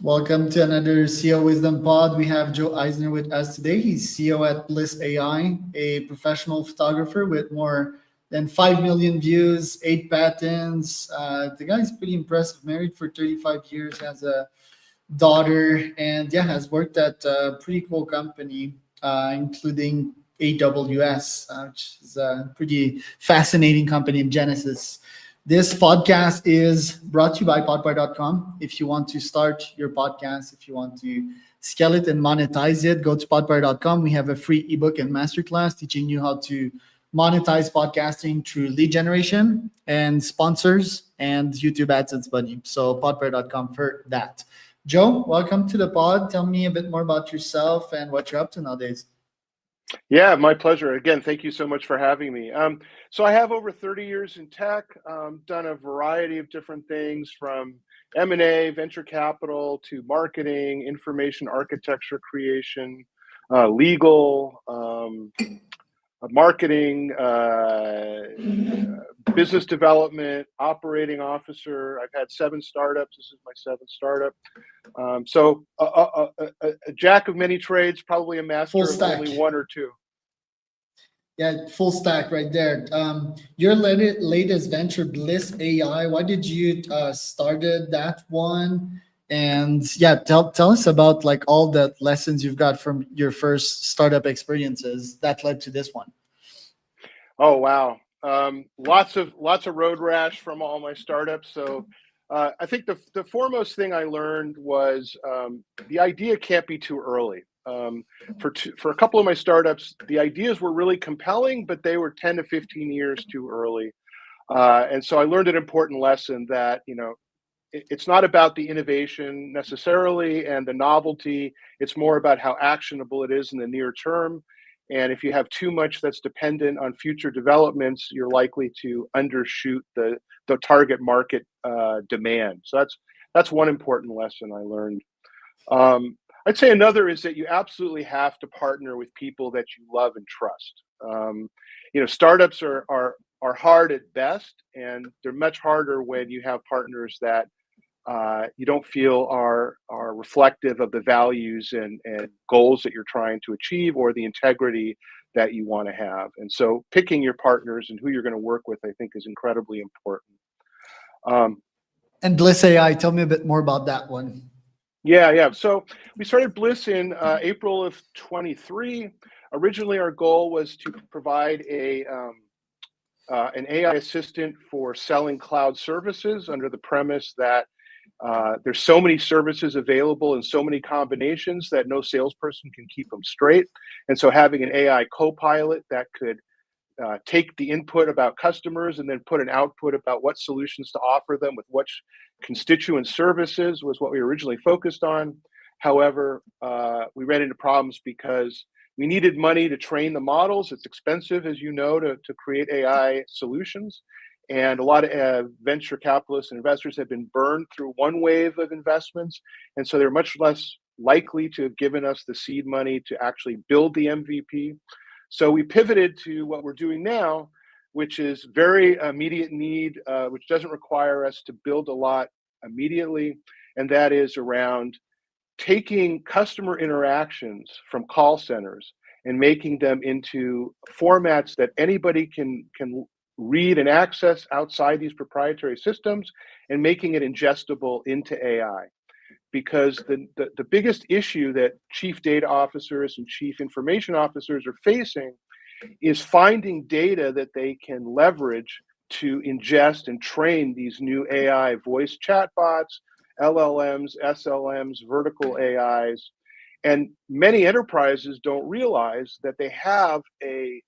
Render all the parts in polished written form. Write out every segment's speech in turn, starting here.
Welcome to another CEO Wisdom Pod. We have Joe Eisner with us today. He's CEO at BlissAI, a professional photographer with more than 5 million views, 8 patents. The guy's pretty impressive, married for 35 years, has a daughter, and yeah, has worked at a pretty cool company, including AWS, which is a pretty fascinating company in Genesis. This podcast is brought to you by podpar.com. If you want to start your podcast, if you want to scale it and monetize it, go to podpar.com. We have a free ebook and masterclass teaching you how to monetize podcasting through lead generation and sponsors and YouTube AdSense money. So podpar.com for that. Joe, welcome to the pod. Tell me a bit more about yourself and what you're up to nowadays. Yeah, my pleasure. Again, thank you so much for having me. So I have over 30 years in tech, done a variety of different things from M&A, venture capital, to marketing, information architecture creation, legal, marketing, business development, operating officer. I've had 7 startups. This is my 7th startup. So a jack of many trades, probably a master of only one or two. Yeah, full stack right there. Your latest venture, BlissAI. Why did you started that one? And yeah, tell us about like all the lessons you've got from your first startup experiences that led to this one. Oh wow, lots of road rash from all my startups. So I think the foremost thing I learned was the idea can't be too early. For a couple of my startups, the ideas were really compelling, but they were 10 to 15 years too early. And so I learned an important lesson that, it's not about the innovation necessarily and the novelty. It's more about how actionable it is in the near term. And if you have too much that's dependent on future developments, you're likely to undershoot the target market demand. So that's one important lesson I learned. I'd say another is that you absolutely have to partner with people that you love and trust. Startups are hard at best, and they're much harder when you have partners that you don't feel are reflective of the values and goals that you're trying to achieve, or the integrity that you want to have. And so picking your partners and who you're going to work with, I think, is incredibly important. And BlissAI, tell me a bit more about that one. Yeah. So we started Bliss in April of 23. Originally, our goal was to provide an AI assistant for selling cloud services, under the premise that there's so many services available and so many combinations that no salesperson can keep them straight. And so having an AI co-pilot that could take the input about customers and then put an output about what solutions to offer them with which constituent services was what we originally focused on. However, we ran into problems because we needed money to train the models. It's expensive, as you know, to create AI solutions. And a lot of venture capitalists and investors have been burned through one wave of investments. And so they're much less likely to have given us the seed money to actually build the MVP. So we pivoted to what we're doing now, which is very immediate need, which doesn't require us to build a lot immediately. And that is around taking customer interactions from call centers and making them into formats that anybody can read and access outside these proprietary systems, and making it ingestible into AI. Because the biggest issue that chief data officers and chief information officers are facing is finding data that they can leverage to ingest and train these new AI voice chatbots, LLMs, SLMs, vertical AIs. And many enterprises don't realize that they have a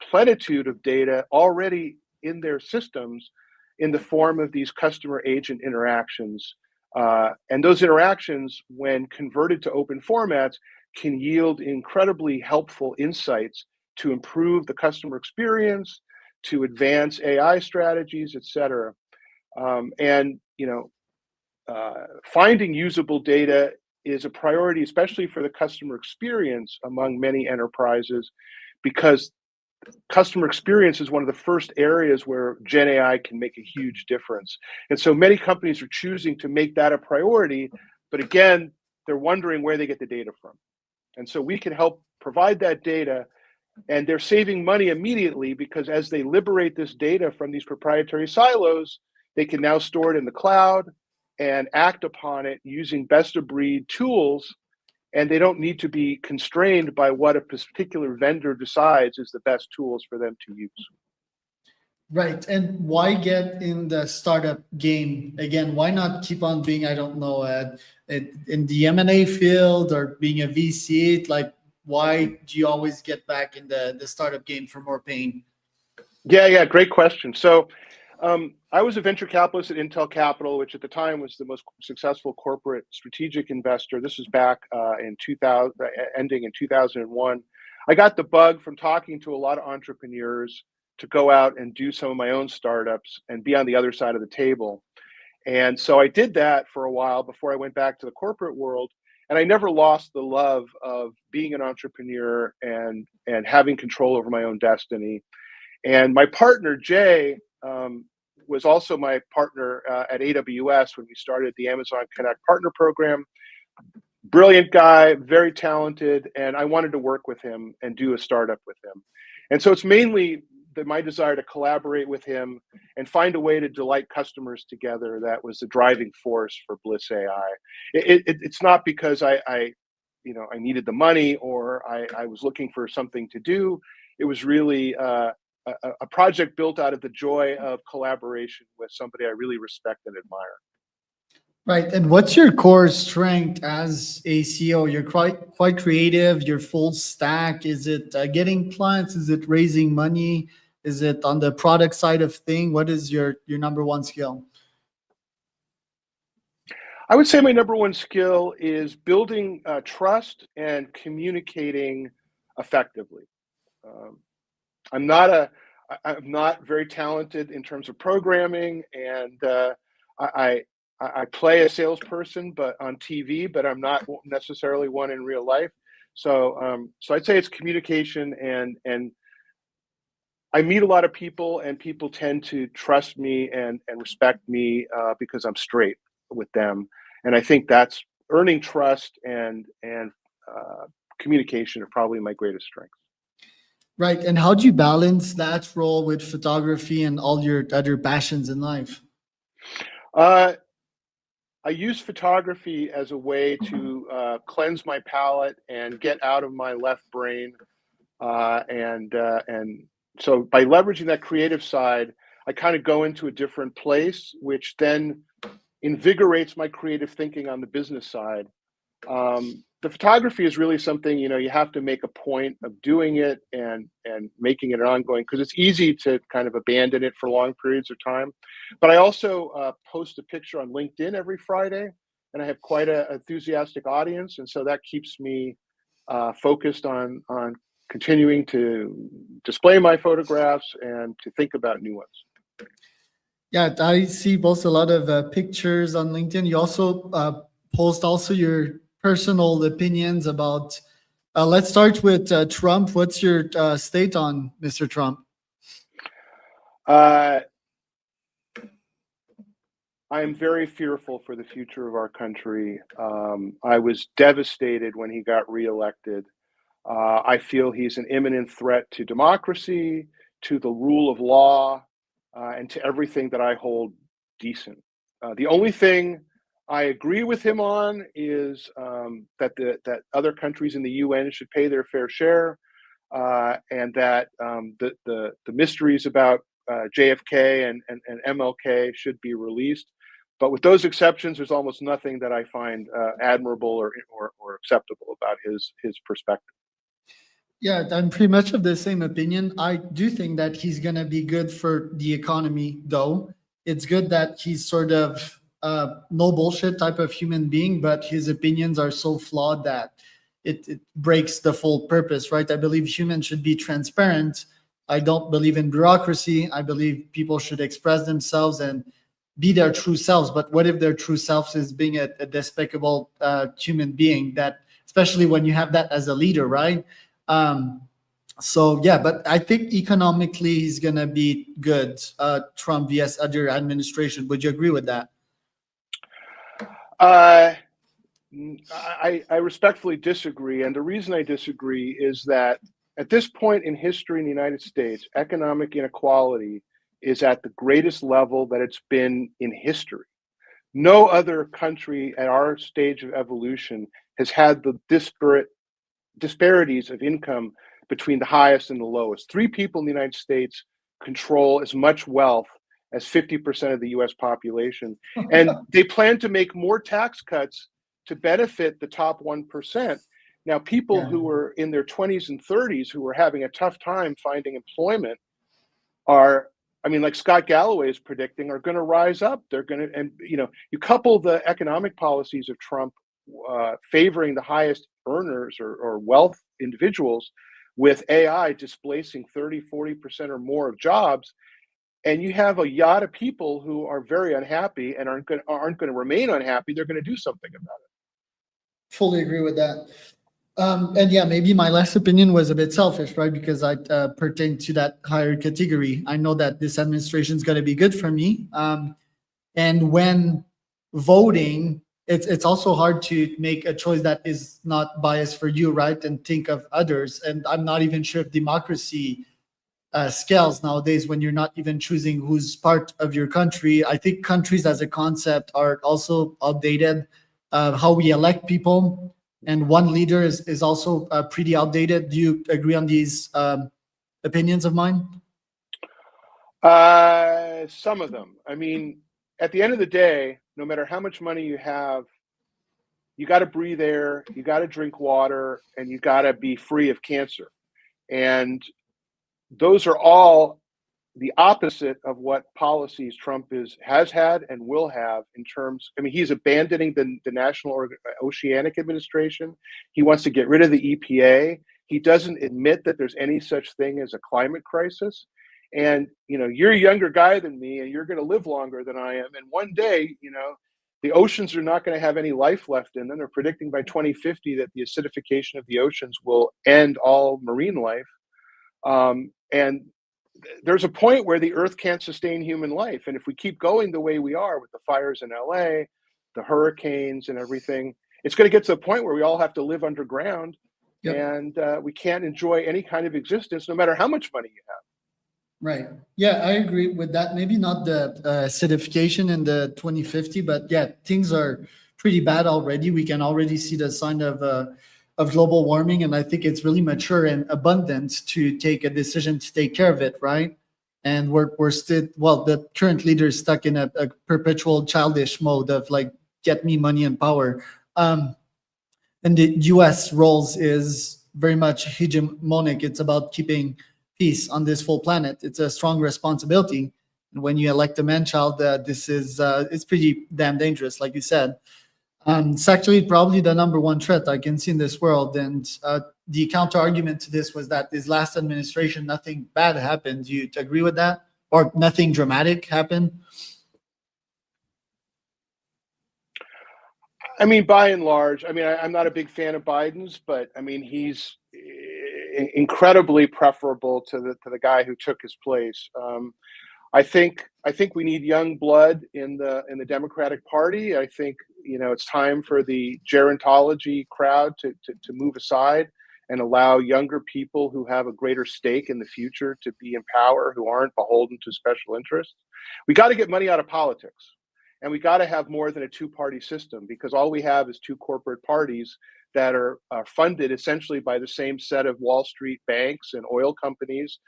plenitude of data already in their systems in the form of these customer agent interactions. And those interactions, when converted to open formats, can yield incredibly helpful insights to improve the customer experience, to advance AI strategies, et cetera. Finding usable data is a priority, especially for the customer experience among many enterprises, because customer experience is one of the first areas where Gen AI can make a huge difference. And so many companies are choosing to make that a priority, But again, they're wondering where they get the data from. And so we can help provide that data, and they're saving money immediately because as they liberate this data from these proprietary silos, they can now store it in the cloud and act upon it using best of breed tools, and they don't need to be constrained by what a particular vendor decides is the best tools for them to use. Right. And why get in the startup game again? Why not keep on being, I don't know, in the M&A field or being a VC? Like, why do you always get back in the startup game for more pain? Yeah, great question. So I was a venture capitalist at Intel Capital, which at the time was the most successful corporate strategic investor. This was back in 2000, ending in 2001. I got the bug from talking to a lot of entrepreneurs to go out and do some of my own startups and be on the other side of the table. And so I did that for a while before I went back to the corporate world. And I never lost the love of being an entrepreneur and having control over my own destiny. And my partner, Jay, was also my partner at AWS when we started the Amazon Connect Partner Program. Brilliant guy, very talented, and I wanted to work with him and do a startup with him. And so it's mainly my desire to collaborate with him and find a way to delight customers together that was the driving force for BlissAI. It's not because I needed the money or I was looking for something to do. It was really a project built out of the joy of collaboration with somebody I really respect and admire. Right. And what's your core strength as a CEO? You're quite creative. You're full stack. Is it getting clients? Is it raising money? Is it on the product side of thing? What is your number one skill? I would say my number one skill is building trust and communicating effectively. I'm not very talented in terms of programming, and I play a salesperson, but on TV, but I'm not necessarily one in real life. So I'd say it's communication, and I meet a lot of people, and people tend to trust me and respect me because I'm straight with them. And I think that's earning trust and communication are probably my greatest strengths. Right. And how do you balance that role with photography and all your other passions in life? I use photography as a way to cleanse my palate and get out of my left brain, and so by leveraging that creative side, I kind of go into a different place, which then invigorates my creative thinking on the business side. The photography is really something, you have to make a point of doing it and making it ongoing, because it's easy to kind of abandon it for long periods of time. But I also post a picture on LinkedIn every Friday, and I have quite an enthusiastic audience, and so that keeps me focused on continuing to display my photographs and to think about new ones. Yeah, I see post a lot of pictures on LinkedIn. You also post also your personal opinions about. Let's start with Trump. What's your state on Mr. Trump? I am very fearful for the future of our country. I was devastated when he got reelected. I feel he's an imminent threat to democracy, to the rule of law, and to everything that I hold decent. The only thing I agree with him on is that other countries in the UN should pay their fair share, and that the mysteries about JFK and MLK should be released. But with those exceptions, there's almost nothing that I find admirable or acceptable about his perspective. Yeah, I'm pretty much of the same opinion. I do think that he's going to be good for the economy, though. It's good that he's sort of no bullshit type of human being, but his opinions are so flawed that it breaks the full purpose, right? I believe humans should be transparent. I don't believe in bureaucracy. I believe people should express themselves and be their true selves. But what if their true selves is being a despicable human being? That, especially when you have that as a leader, right? So yeah, but I think economically he's gonna be good. Trump vs other administration. Would you agree with that? I respectfully disagree. And the reason I disagree is that at this point in history in the United States, economic inequality is at the greatest level that it's been in history. No other country at our stage of evolution has had the disparities of income between the highest and the lowest. Three people in the United States control as much wealth as 50% of the US population. And they plan to make more tax cuts to benefit the top 1%. Now, people Yeah. who are in their 20s and 30s who are having a tough time finding employment are, I mean, like Scott Galloway is predicting, are going to rise up. They're going to, and you couple the economic policies of Trump favoring the highest earners or wealth individuals with AI displacing 30, 40% or more of jobs, and you have a yacht of people who are very unhappy and aren't going to remain unhappy. They're going to do something about it. Fully agree with that. And yeah, maybe my last opinion was a bit selfish, right? Because I pertain to that higher category. I know that this administration is going to be good for me. And when voting, it's also hard to make a choice that is not biased for you, right? And think of others. And I'm not even sure if democracy scales nowadays when you're not even choosing who's part of your country. I think countries as a concept are also outdated. How we elect people and one leader is also pretty outdated. Do you agree on these opinions of mine? Some of them. I mean, at the end of the day, no matter how much money you have, you got to breathe air, you got to drink water, and you got to be free of cancer. And those are all the opposite of what policies Trump has had and will have in terms. I mean, he's abandoning the National Oceanic Administration. He wants to get rid of the EPA. He doesn't admit that there's any such thing as a climate crisis. And you're a younger guy than me, and you're going to live longer than I am. And one day, the oceans are not going to have any life left in them. They're predicting by 2050 that the acidification of the oceans will end all marine life. And there's a point where the earth can't sustain human life. And if we keep going the way we are with the fires in LA, the hurricanes and everything, it's going to get to a point where we all have to live underground. Yep. And we can't enjoy any kind of existence, no matter how much money you have. Right. Yeah, I agree with that. Maybe not the acidification in the 2050, but yeah, things are pretty bad already. We can already see the sign of global warming, and I think it's really mature and abundant to take a decision to take care of it, right? And we're still, well, the current leader is stuck in a perpetual childish mode of like, get me money and power. And the U.S. roles is very much hegemonic. It's about keeping peace on this full planet. It's a strong responsibility. And when you elect a man-child, this is it's pretty damn dangerous, like you said. It's actually probably the number one threat I can see in this world. And the counter argument to this was that this last administration, nothing bad happened. Do you agree with that? Or nothing dramatic happened? I mean, by and large, I mean, I'm not a big fan of Biden's, but I mean, he's incredibly preferable to the guy who took his place. I think we need young blood in the Democratic Party. I think it's time for the gerontology crowd to move aside and allow younger people who have a greater stake in the future to be in power, who aren't beholden to special interests. We got to get money out of politics, and we got to have more than a two-party system, because all we have is two corporate parties that are funded essentially by the same set of Wall Street banks and oil companies.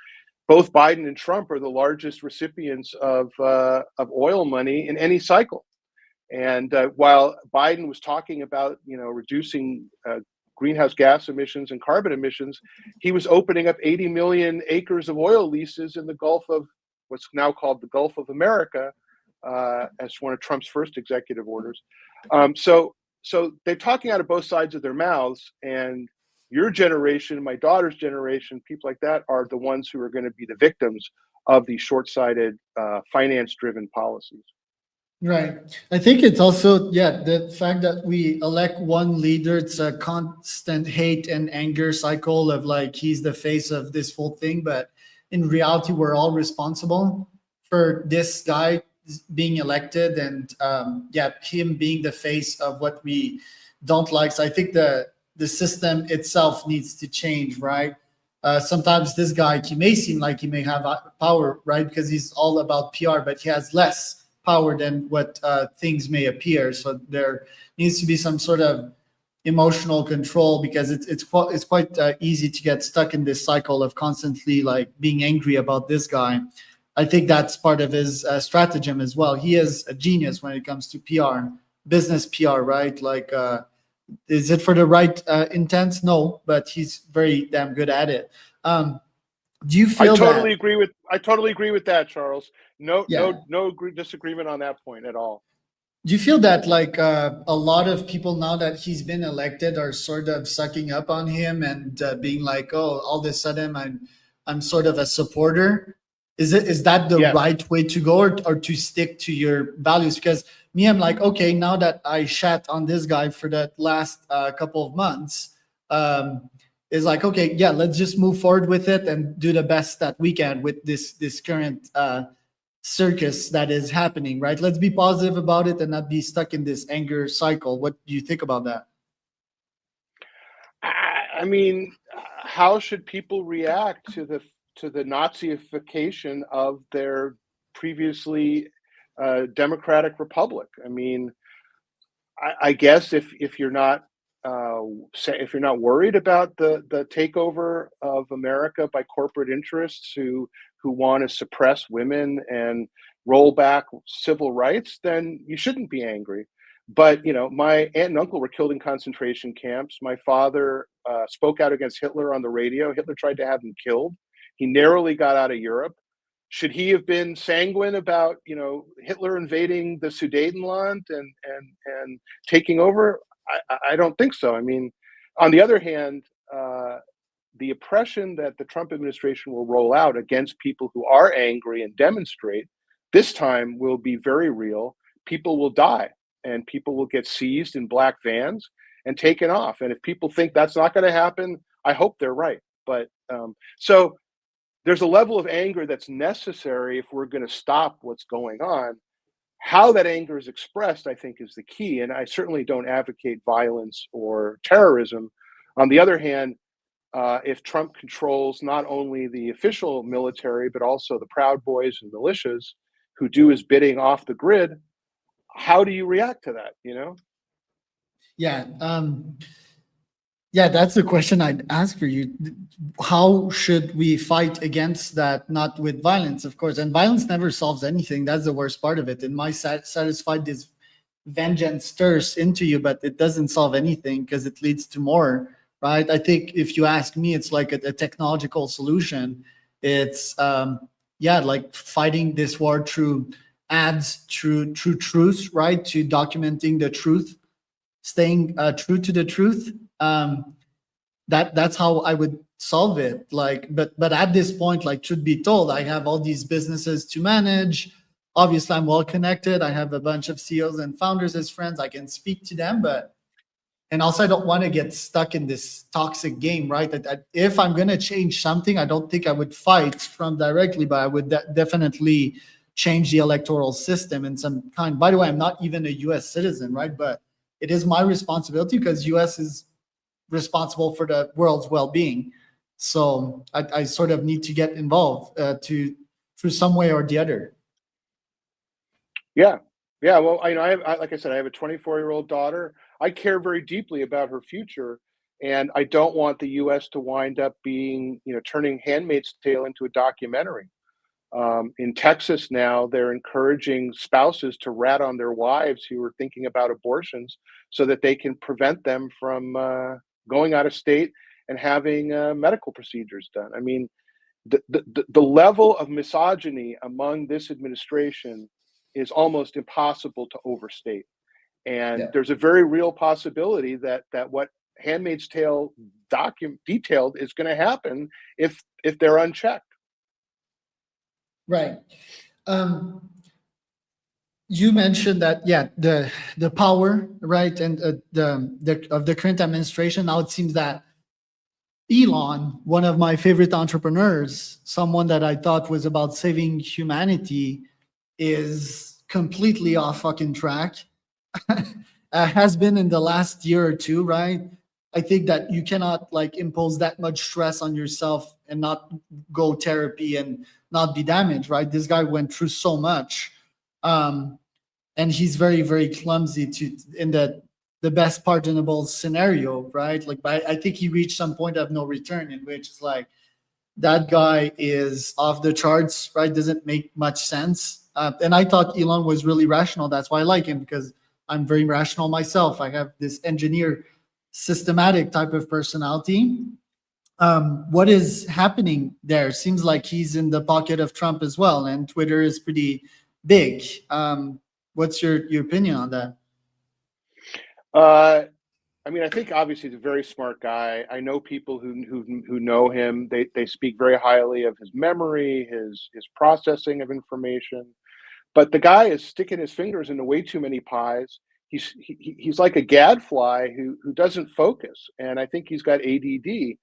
Both Biden and Trump are the largest recipients of oil money in any cycle. And while Biden was talking about reducing greenhouse gas emissions and carbon emissions, he was opening up 80 million acres of oil leases in the Gulf of what's now called the Gulf of America, as one of Trump's first executive orders. So they're talking out of both sides of their mouths, and your generation, my daughter's generation, people like that are the ones who are going to be the victims of these short-sighted, finance-driven policies. Right. I think it's also, yeah, the fact that we elect one leader, it's a constant hate and anger cycle of like, he's the face of this whole thing. But in reality, we're all responsible for this guy being elected and, yeah, him being the face of what we don't like. So I think the system itself needs to change, right? Sometimes this guy, he may seem like he may have power, right? Because he's all about PR, but he has less power than what things may appear. So there needs to be some sort of emotional control, because it's quite easy to get stuck in this cycle of constantly like being angry about this guy. I think that's part of his stratagem as well. He is a genius when it comes to PR, business PR, right? Like, is it for the right intents? No, but he's very damn good at it. Do you feel that? I totally agree with that, Charles. Yeah. No disagreement on that point at all. Do you feel that like a lot of people now that he's been elected are sort of sucking up on him and being like, oh, all of a sudden I'm sort of a supporter? Is that the Yes. right way to go, or to stick to your values? Because me, I'm like, okay, now that I shat on this guy for the last couple of months, is like, okay, yeah, let's just move forward with it and do the best that we can with this current circus that is happening, right? Let's be positive about it and not be stuck in this anger cycle. What do you think about that? I mean, how should people react to the Naziification of their previously democratic republic? I mean, I guess if you're not if you're not worried about the takeover of America by corporate interests who want to suppress women and roll back civil rights, then you shouldn't be angry. But my aunt and uncle were killed in concentration camps. My father spoke out against Hitler on the radio. Hitler tried to have him killed. He narrowly got out of Europe. Should he have been sanguine about Hitler invading the Sudetenland and taking over? I don't think so. I mean, on the other hand, the oppression that the Trump administration will roll out against people who are angry and demonstrate this time will be very real. People will die, and people will get seized in black vans and taken off. And if people think that's not going to happen, I hope they're right. But so there's a level of anger that's necessary if we're going to stop what's going on. How that anger is expressed, I think, is the key. And I certainly don't advocate violence or terrorism. On the other hand, if Trump controls not only the official military, but also the Proud Boys and militias who do his bidding off the grid, how do you react to that? Yeah. Yeah, that's the question I'd ask for you. How should we fight against that? Not with violence, of course. And violence never solves anything. That's the worst part of it. It might satisfy this vengeance thirst into you, but it doesn't solve anything because it leads to more, right? I think if you ask me, it's like a technological solution. It's yeah, like fighting this war through ads, through truth, right? To documenting the truth, staying true to the truth. That's how I would solve it. Like, but at this point, like, truth be told, I have all these businesses to manage. Obviously, I'm well connected. I have a bunch of CEOs and founders as friends. I can speak to them, and also I don't want to get stuck in this toxic game, right? That if I'm going to change something, I don't think I would fight Trump directly, but I would definitely change the electoral system in some kind. By the way, I'm not even a U.S. citizen, right? But it is my responsibility because U.S. is responsible for the world's well-being. So I sort of need to get involved through some way or the other. Yeah. Well, like I said, I have a 24-year-old daughter. I care very deeply about her future, and I don't want the U.S. to wind up being, turning Handmaid's Tale into a documentary. In Texas now, they're encouraging spouses to rat on their wives who are thinking about abortions so that they can prevent them from going out of state and having medical procedures done. I mean, the level of misogyny among this administration is almost impossible to overstate. And there's a very real possibility that what Handmaid's Tale detailed is going to happen if they're unchecked. Right. You mentioned that, yeah, the power, right, and the of the current administration. Now it seems that Elon, one of my favorite entrepreneurs, someone that I thought was about saving humanity, is completely off fucking track. has been in the last year or two, right? I think that you cannot like impose that much stress on yourself and not go therapy and not be damaged, right? This guy went through so much. Um, and he's very, very clumsy to in the best pardonable scenario, right? Like I think he reached some point of no return in which it's like that guy is off the charts, right? Doesn't make much sense. And I thought Elon was really rational. That's why I like him, because I'm very rational myself. I have this engineer, systematic type of personality. What is happening there? Seems like he's in the pocket of Trump as well, and Twitter is pretty big. What's your opinion on that? Uh, I mean, I think obviously he's a very smart guy. I know people who know him. They speak very highly of his memory, his processing of information. But the guy is sticking his fingers into way too many pies. He's like a gadfly who doesn't focus, and I think he's got ADD.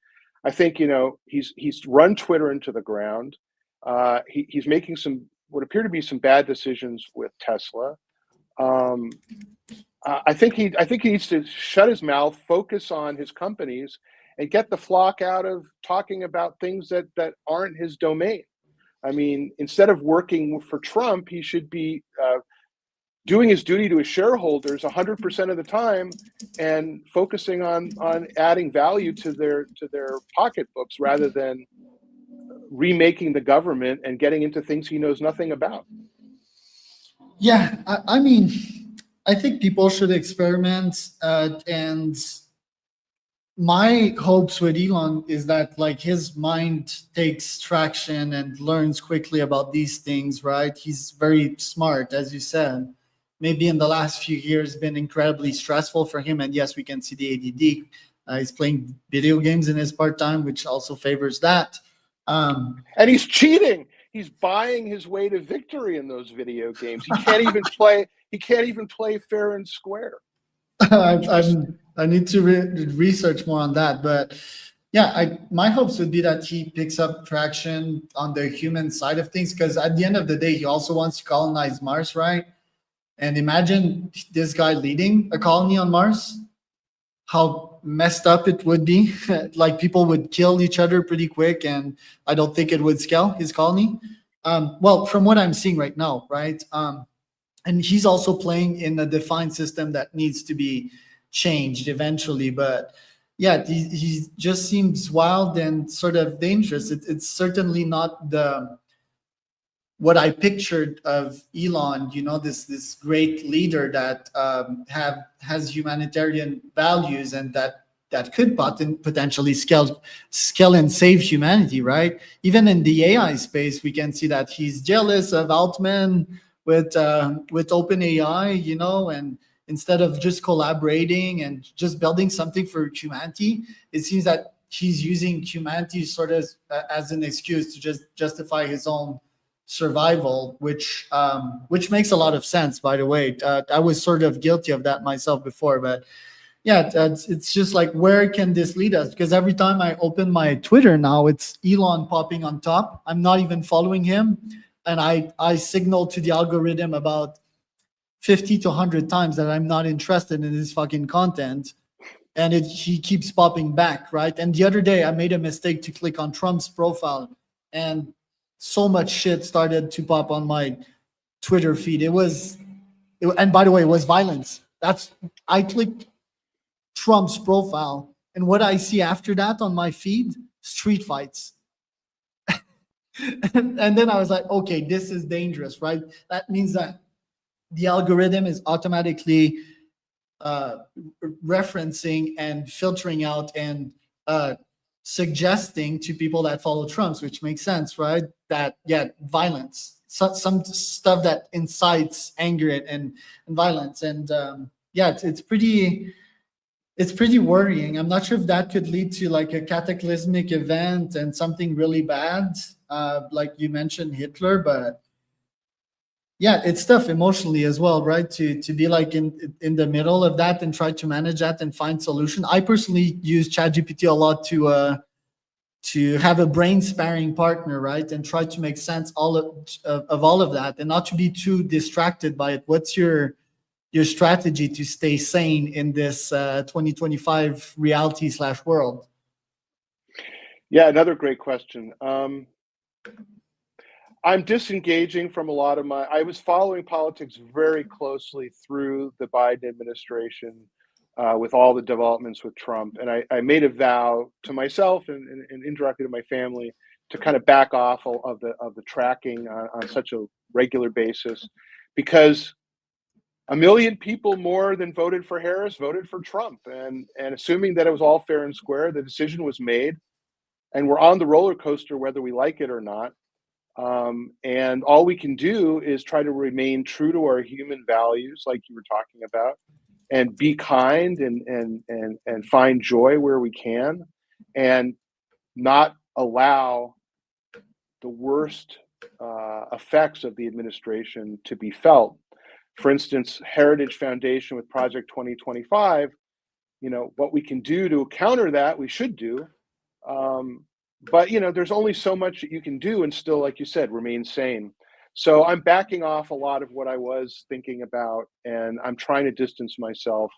I think he's run Twitter into the ground. He's making some what appear to be some bad decisions with Tesla. Um, I think he needs to shut his mouth, focus on his companies, and get the flock out of talking about things that aren't his domain. I mean, instead of working for Trump, he should be doing his duty to his shareholders 100% of the time, and focusing on adding value to their pocketbooks rather than remaking the government and getting into things he knows nothing about. Yeah, I mean, I think people should experiment, and my hopes with Elon is that like his mind takes traction and learns quickly about these things, right? He's very smart, as you said. Maybe in the last few years been incredibly stressful for him, and yes, we can see the ADD. He's playing video games in his part time, which also favors that. And he's cheating. He's buying his way to victory in those video games. He can't even play. He can't even play fair and square. I need to research more on that, but yeah, my hopes would be that he picks up traction on the human side of things, because at the end of the day, he also wants to colonize Mars, right? And imagine this guy leading a colony on Mars, how messed up it would be. Like people would kill each other pretty quick, and I don't think it would scale his colony. Well, from what I'm seeing right now, right? And he's also playing in a defined system that needs to be changed eventually. But yeah, he just seems wild and sort of dangerous. It's certainly not the what I pictured of Elon. This great leader that has humanitarian values, and that could potentially scale and save humanity, right? Even in the AI space, we can see that he's jealous of Altman with OpenAI, and instead of just collaborating and just building something for humanity, it seems that he's using humanity sort of as an excuse to just justify his own survival, which makes a lot of sense, by the way. I was sort of guilty of that myself before, but yeah, it's just like, where can this lead us? Because every time I open my Twitter now, it's Elon popping on top. I'm not even following him, and I signal to the algorithm about 50 to 100 times that I'm not interested in his fucking content, and he keeps popping back, right? And the other day I made a mistake to click on Trump's profile, and so much shit started to pop on my Twitter feed. And by the way, it was violence. I clicked Trump's profile, and what I see after that on my feed, street fights. And then I was like, okay, this is dangerous, right? That means that the algorithm is automatically referencing and filtering out and suggesting to people that follow Trump's, which makes sense, right? That, yeah, violence, some stuff that incites anger and violence. And yeah, it's pretty worrying. I'm not sure if that could lead to like a cataclysmic event and something really bad, like you mentioned Hitler. But yeah, it's tough emotionally as well, right? To be like in the middle of that and try to manage that and find solution. I personally use ChatGPT a lot to have a brain sparring partner, right? And try to make sense of all of that, and not to be too distracted by it. What's your your strategy to stay sane in this 2025 reality/world? Yeah, another great question. I'm disengaging from a lot of I was following politics very closely through the Biden administration with all the developments with Trump. And I made a vow to myself and indirectly to my family to kind of back off of the tracking on such a regular basis, because a million people more than voted for Harris voted for Trump. And assuming that it was all fair and square, the decision was made, and we're on the roller coaster whether we like it or not. And all we can do is try to remain true to our human values, like you were talking about, and be kind and find joy where we can, and not allow the worst effects of the administration to be felt. For instance, Heritage Foundation with Project 2025, what we can do to counter that, we should do. But there's only so much that you can do and still, like you said, remain sane. So I'm backing off a lot of what I was thinking about, and I'm trying to distance myself,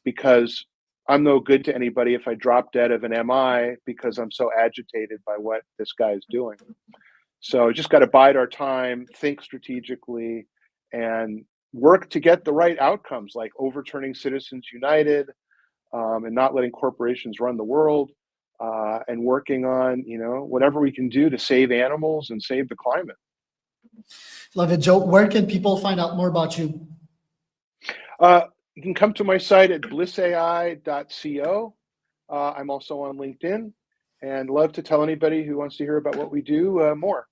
because I'm no good to anybody if I drop dead of an MI because I'm so agitated by what this guy is doing. So just got to bide our time, think strategically, and work to get the right outcomes, like overturning Citizens United, and not letting corporations run the world. And working on, whatever we can do to save animals and save the climate. Love it, Joe. Where can people find out more about you? You can come to my site at blissai.co. I'm also on LinkedIn, and love to tell anybody who wants to hear about what we do more.